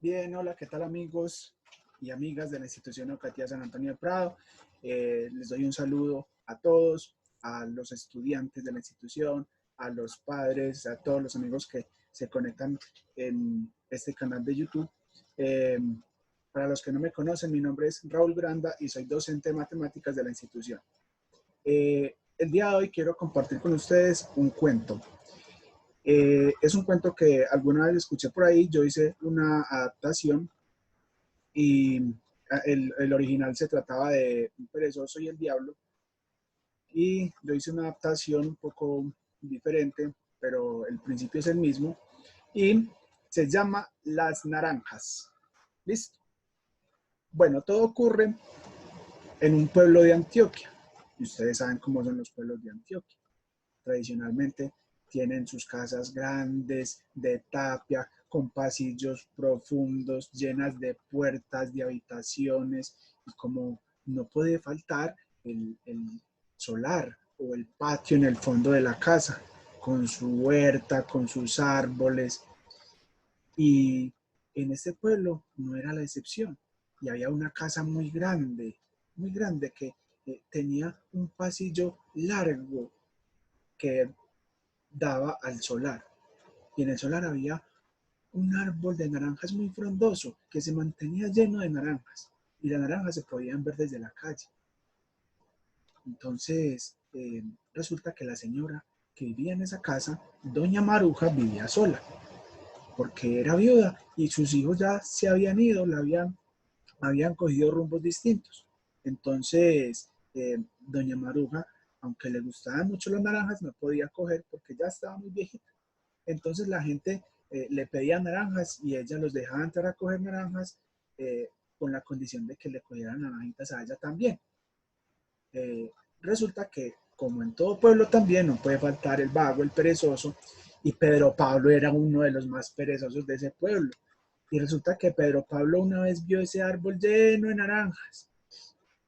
Bien, hola, ¿qué tal amigos y amigas de la institución educativa San Antonio de Prado? Les doy un saludo a todos, a los estudiantes de la institución, a los padres, a todos los amigos que se conectan en este canal de YouTube. Eh, para los que no me conocen, mi nombre es Raúl Granda y soy docente de matemáticas de la institución. El día de hoy quiero compartir con ustedes un cuento. Es un cuento que alguna vez escuché por ahí, yo hice una adaptación y el original se trataba de un perezoso y el diablo, y yo hice una adaptación un poco diferente, pero el principio es el mismo, y se llama Las Naranjas. ¿Listo? Bueno, todo ocurre en un pueblo de Antioquia, y ustedes saben cómo son los pueblos de Antioquia. Tradicionalmente tienen sus casas grandes, de tapia, con pasillos profundos, llenas de puertas, de habitaciones, y como no puede faltar el solar o el patio en el fondo de la casa, con su huerta, con sus árboles. Y en este pueblo no era la excepción. Y había una casa muy grande, que tenía un pasillo largo que daba al solar. Y en el solar había un árbol de naranjas muy frondoso que se mantenía lleno de naranjas. Y las naranjas se podían ver desde la calle. Entonces, resulta que la señora que vivía en esa casa, doña Maruja, vivía sola, porque era viuda y sus hijos ya se habían ido, habían cogido rumbos distintos. Entonces, doña Maruja, aunque le gustaban mucho las naranjas, no podía coger porque ya estaba muy viejita. Entonces la gente le pedía naranjas y ella los dejaba entrar a coger naranjas, eh, con la condición de que le cogieran naranjitas a ella también. Eh, Resulta que, como en todo pueblo también, no puede faltar el vago, el perezoso, y Pedro Pablo era uno de los más perezosos de ese pueblo. Y resulta que Pedro Pablo una vez vio ese árbol lleno de naranjas.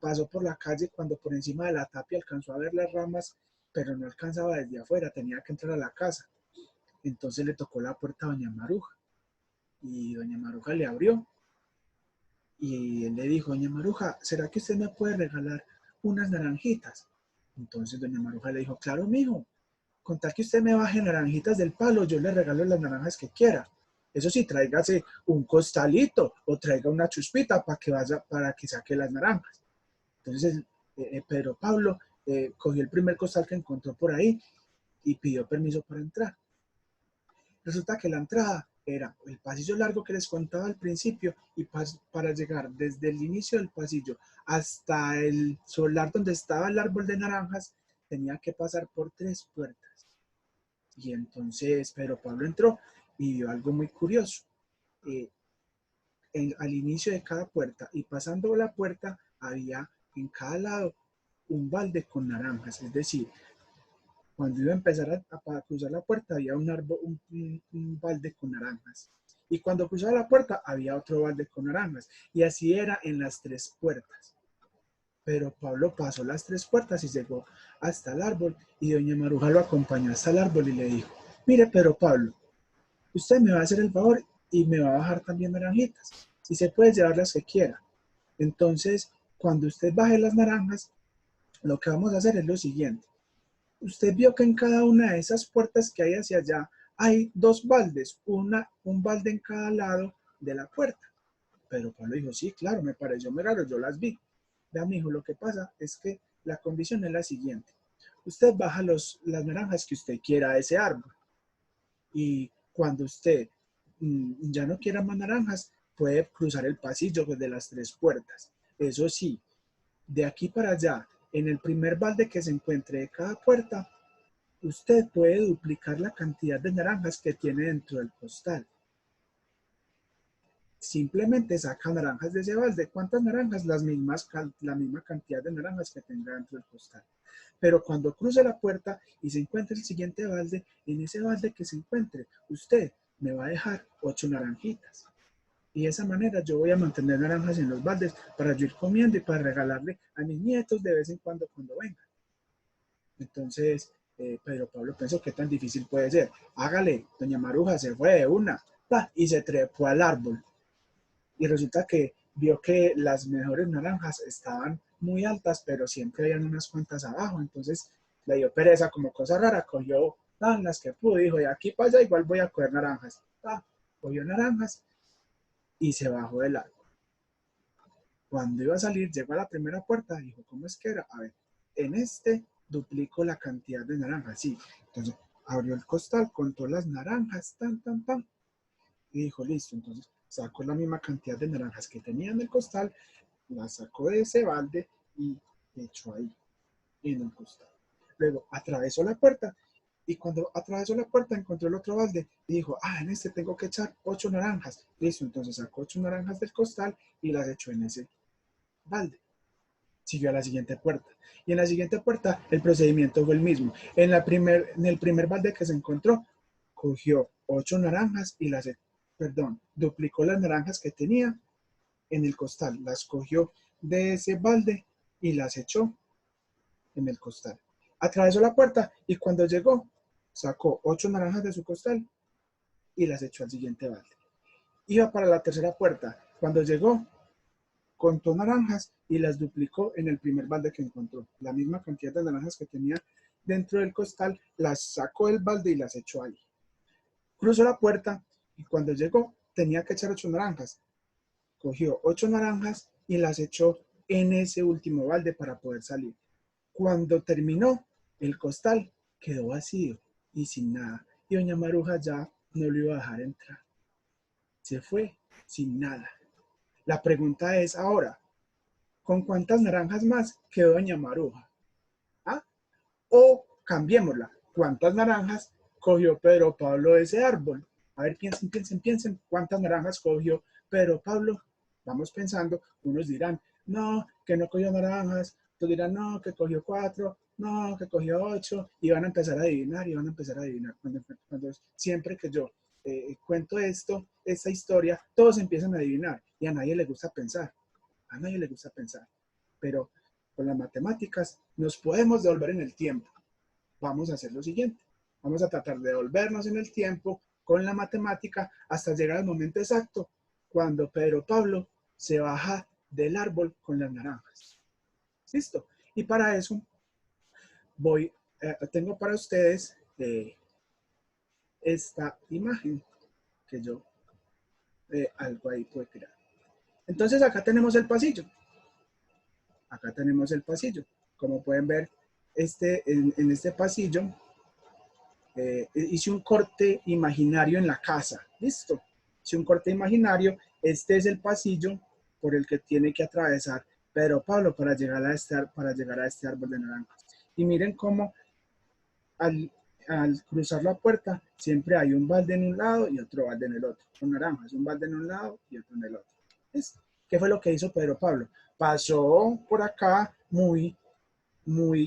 Pasó por la calle cuando por encima de la tapia alcanzó a ver las ramas, pero no alcanzaba desde afuera, tenía que entrar a la casa. Entonces le tocó la puerta a doña Maruja y doña Maruja le abrió y él le dijo: doña Maruja, ¿será que usted me puede regalar unas naranjitas? Entonces doña Maruja le dijo: claro, mijo, con tal que usted me baje naranjitas del palo, yo le regalo las naranjas que quiera. Eso sí, tráigase un costalito o traiga una chuspita para que vaya, para que saque las naranjas. Entonces Pedro Pablo cogió el primer costal que encontró por ahí y pidió permiso para entrar. Resulta que la entrada era el pasillo largo que les contaba al principio, y para llegar desde el inicio del pasillo hasta el solar donde estaba el árbol de naranjas tenía que pasar por 3 puertas. Y entonces Pedro Pablo entró y vio algo muy curioso. Eh, Al inicio de cada puerta y pasando la puerta había en cada lado un balde con naranjas, es decir, cuando iba a empezar a cruzar la puerta había un, árbol, un balde con naranjas. Y cuando cruzaba la puerta había otro balde con naranjas. Y así era en las 3 puertas. Pero Pablo pasó las 3 puertas y llegó hasta el árbol. Y doña Maruja lo acompañó hasta el árbol y le dijo: mire, pero Pablo, usted me va a hacer el favor y me va a bajar también naranjitas. Y se puede llevar las que quiera. Entonces, cuando usted baje las naranjas, lo que vamos a hacer es lo siguiente: usted vio que en cada una de esas puertas que hay hacia allá hay 2 baldes, un balde en cada lado de la puerta. Pero Pablo dijo: sí, claro, me pareció muy raro, yo las vi. Vea, mijo, lo que pasa es que la condición es la siguiente: usted baja las naranjas que usted quiera de ese árbol, y cuando usted ya no quiera más naranjas, puede cruzar el pasillo de las 3 puertas. Eso sí, de aquí para allá, en el primer balde que se encuentre de cada puerta, usted puede duplicar la cantidad de naranjas que tiene dentro del costal. Simplemente saca naranjas de ese balde. ¿Cuántas naranjas? La misma cantidad de naranjas que tenga dentro del costal. Pero cuando cruce la puerta y se encuentre el siguiente balde, en ese balde que se encuentre, usted me va a dejar 8 naranjitas. Y de esa manera yo voy a mantener naranjas en los baldes para yo ir comiendo y para regalarle a mis nietos de vez en cuando vengan. Entonces, Pedro Pablo pensó: ¿qué tan difícil puede ser? Hágale. Doña Maruja se fue de una y se trepó al árbol. y resulta que vio que las mejores naranjas estaban muy altas, pero siempre habían unas cuantas abajo, entonces le dio pereza como cosa rara, cogió las que pudo, dijo, de aquí para allá igual voy a coger naranjas. Cogió naranjas y se bajó del árbol. Cuando iba a salir, llegó a la primera puerta, dijo, ¿cómo es que era? A ver, en este duplico la cantidad de naranjas, sí. Entonces abrió el costal, contó las naranjas, y dijo, listo, entonces sacó la misma cantidad de naranjas que tenía en el costal, la sacó de ese balde y echó ahí, en el costal. Luego atravesó la puerta y cuando atravesó la puerta encontró el otro balde y dijo, en este tengo que echar 8 naranjas. Listo, entonces sacó 8 naranjas del costal y las echó en ese balde. Siguió a la siguiente puerta. Y en la siguiente puerta el procedimiento fue el mismo. En el primer balde que se encontró, cogió 8 naranjas y duplicó las naranjas que tenía en el costal. Las cogió de ese balde y las echó en el costal. Atravesó la puerta y cuando llegó, sacó 8 naranjas de su costal y las echó al siguiente balde. Iba para la tercera puerta. Cuando llegó, contó naranjas y las duplicó en el primer balde que encontró. La misma cantidad de naranjas que tenía dentro del costal, las sacó del balde y las echó ahí. Cruzó la puerta y cuando llegó, tenía que echar 8 naranjas. Cogió 8 naranjas y las echó en ese último balde para poder salir. Cuando terminó, el costal quedó vacío y sin nada. Y doña Maruja ya no lo iba a dejar entrar. Se fue sin nada. La pregunta es ahora, ¿con cuántas naranjas más quedó doña Maruja? ¿Ah? O cambiémosla, ¿cuántas naranjas cogió Pedro Pablo de ese árbol? A ver, piensen, ¿cuántas naranjas cogió Pedro Pablo? Vamos pensando, unos dirán, no, que no cogió naranjas, otros dirán, no, que cogió 4, no, que cogió 8, y van a empezar a adivinar, cuando siempre que yo cuento esta historia, todos empiezan a adivinar, y a nadie le gusta pensar, pero con las matemáticas nos podemos devolver en el tiempo. Vamos a hacer lo siguiente. Vamos a tratar de devolvernos en el tiempo con la matemática hasta llegar al momento exacto cuando Pedro Pablo se baja del árbol con las naranjas. ¿Listo? Y para eso tengo para ustedes esta imagen que yo algo ahí puedo crear. Entonces acá tenemos el pasillo. Como pueden ver, en este pasillo hice un corte imaginario en la casa. ¿Listo? Hice un corte imaginario. Este es el pasillo por el que tiene que atravesar Pedro Pablo para llegar a este árbol de naranjas. Y miren cómo al cruzar la puerta siempre hay un balde en un lado y otro balde en el otro. Con naranjas, un balde en un lado y otro en el otro. ¿Listo? ¿Qué fue lo que hizo Pedro Pablo? Pasó por acá muy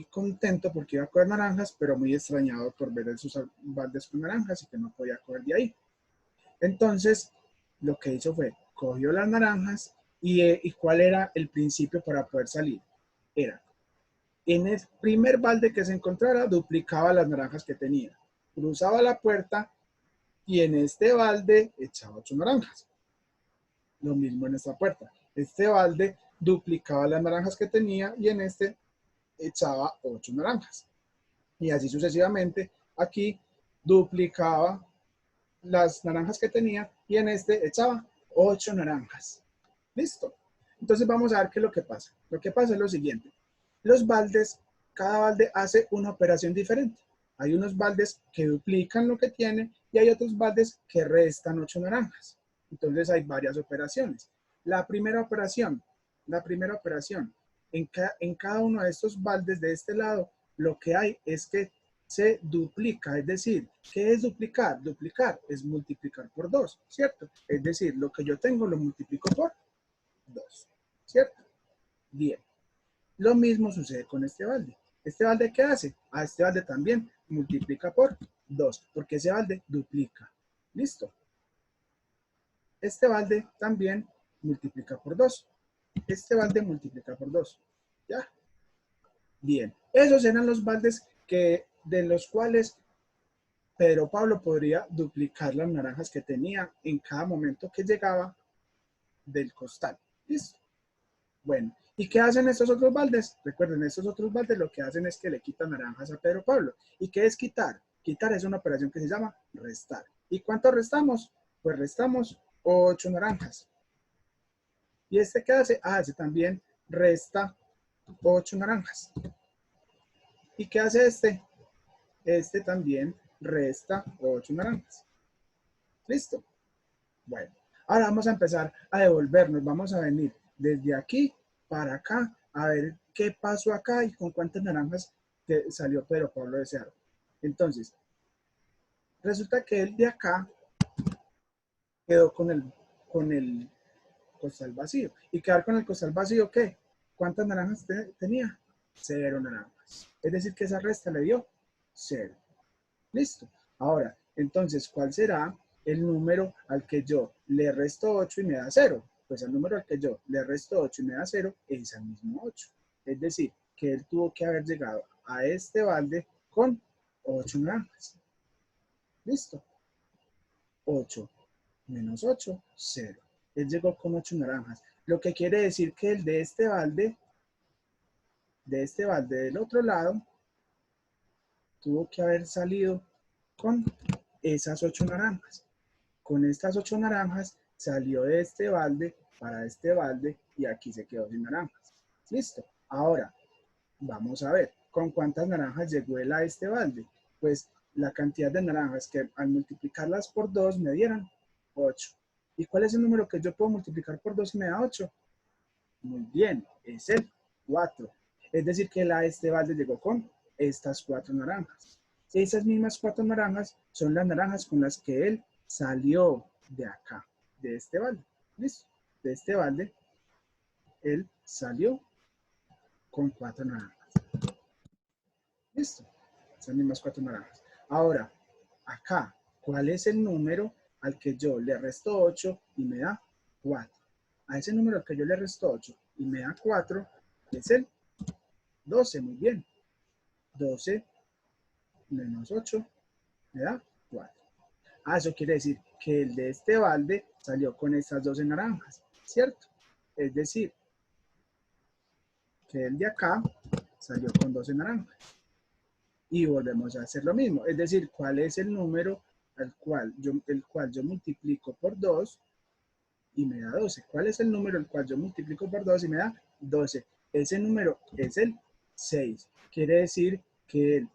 contento porque iba a coger naranjas, pero muy extrañado por ver sus baldes con naranjas y que no podía coger de ahí. Entonces, lo que hizo fue, cogió las naranjas y ¿cuál era el principio para poder salir? Era, en el primer balde que se encontrara, duplicaba las naranjas que tenía. Cruzaba la puerta y en este balde echaba 8 naranjas. Lo mismo en esta puerta. Este balde duplicaba las naranjas que tenía y en este echaba 8 naranjas. Y así sucesivamente, aquí duplicaba las naranjas que tenía y en este echaba 8 naranjas. ¿Listo? Entonces vamos a ver qué es lo que pasa. Lo que pasa es lo siguiente. Los baldes, cada balde hace una operación diferente. Hay unos baldes que duplican lo que tiene y hay otros baldes que restan 8 naranjas. Entonces hay varias operaciones. La primera operación, en cada uno de estos baldes de este lado, lo que hay es que se duplica, es decir, ¿qué es duplicar? Duplicar es multiplicar por 2, ¿cierto? Es decir, lo que yo tengo lo multiplico por 2, ¿cierto? Bien. Lo mismo sucede con este balde. ¿Este balde qué hace? Este balde también multiplica por 2, porque ese balde duplica. ¿Listo? Este balde también multiplica por 2. Este balde multiplica por 2. ¿Ya? Bien. Esos eran los baldes de los cuales Pedro Pablo podría duplicar las naranjas que tenía en cada momento que llegaba del costal. ¿Listo? Bueno, ¿y qué hacen estos otros baldes? Recuerden, estos otros baldes lo que hacen es que le quitan naranjas a Pedro Pablo. ¿Y qué es quitar? Quitar es una operación que se llama restar. ¿Y cuánto restamos? Pues restamos 8 naranjas. ¿Y este qué hace? Ah, ese también resta 8 naranjas. ¿Y qué hace este? Este también resta 8 naranjas. ¿Listo? Bueno, ahora vamos a empezar a devolvernos. Vamos a venir desde aquí para acá a ver qué pasó acá y con cuántas naranjas salió Pedro Pablo de ese árbol. Entonces, resulta que él de acá quedó con el costal vacío. ¿Y quedar con el costal vacío qué? ¿Cuántas naranjas tenía? 0 naranjas. Es decir, que esa resta le dio 0. Listo. Ahora, entonces, ¿cuál será el número al que yo le resto 8 y me da 0? Pues el número al que yo le resto 8 y me da 0 es el mismo 8. Es decir, que él tuvo que haber llegado a este balde con 8 naranjas. Listo. 8 menos 8, 0. Él llegó con 8 naranjas. Lo que quiere decir que el de este balde del otro lado, tuvo que haber salido con esas 8 naranjas. Con estas 8 naranjas salió de este balde para este balde y aquí se quedó sin naranjas. Listo. Ahora, vamos a ver, ¿con cuántas naranjas llegó él a este balde? Pues la cantidad de naranjas que al multiplicarlas por 2 me dieran 8. ¿Y cuál es el número que yo puedo multiplicar por 2 y me da 8? Muy bien, es el 4. Es decir, que él a este balde llegó con estas 4 naranjas. Esas mismas 4 naranjas son las naranjas con las que él salió de acá, de este balde. ¿Listo? De este balde, él salió con 4 naranjas. ¿Listo? Esas mismas 4 naranjas. Ahora, acá, ¿cuál es el número al que yo le resto 8 y me da 4? A ese número al que yo le resto 8 y me da 4 es el 12, muy bien. 12 menos 8 me da 4. Ah, eso quiere decir que el de este balde salió con estas 12 naranjas, ¿cierto? Es decir, que el de acá salió con 12 naranjas. Y volvemos a hacer lo mismo. Es decir, ¿cuál es el número el cual yo multiplico por 2 y me da 12? ¿Cuál es el número el cual yo multiplico por 2 y me da 12? Ese número es el 6. Quiere decir que él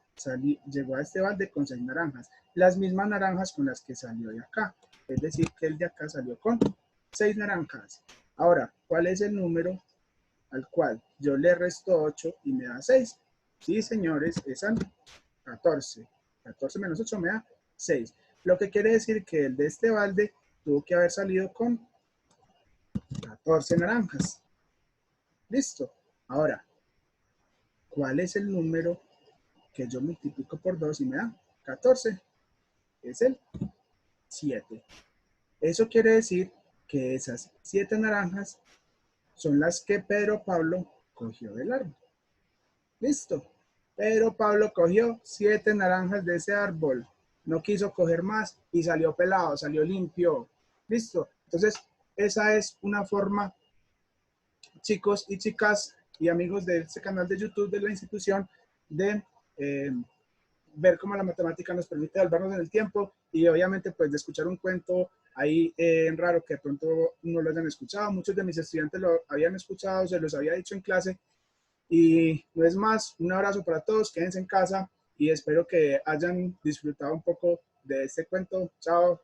llegó a este balde con 6 naranjas. Las mismas naranjas con las que salió de acá. Es decir, que el de acá salió con 6 naranjas. Ahora, ¿cuál es el número al cual yo le resto 8 y me da 6? Sí, señores, es al 14. 14 menos 8 me da 6. Lo que quiere decir que el de este balde tuvo que haber salido con 14 naranjas. Listo. Ahora, ¿cuál es el número que yo multiplico por 2 y me da 14? Es el 7. Eso quiere decir que esas 7 naranjas son las que Pedro Pablo cogió del árbol. Listo. Pedro Pablo cogió 7 naranjas de ese árbol. No quiso coger más y salió pelado, salió limpio. Listo. Entonces, esa es una forma, chicos y chicas y amigos de este canal de YouTube de la institución, de ver cómo la matemática nos permite salvarnos en el tiempo y obviamente pues de escuchar un cuento ahí raro que de pronto no lo hayan escuchado. Muchos de mis estudiantes lo habían escuchado, se los había dicho en clase. Y no es más, un abrazo para todos, quédense en casa y espero que hayan disfrutado un poco de este cuento. Chao.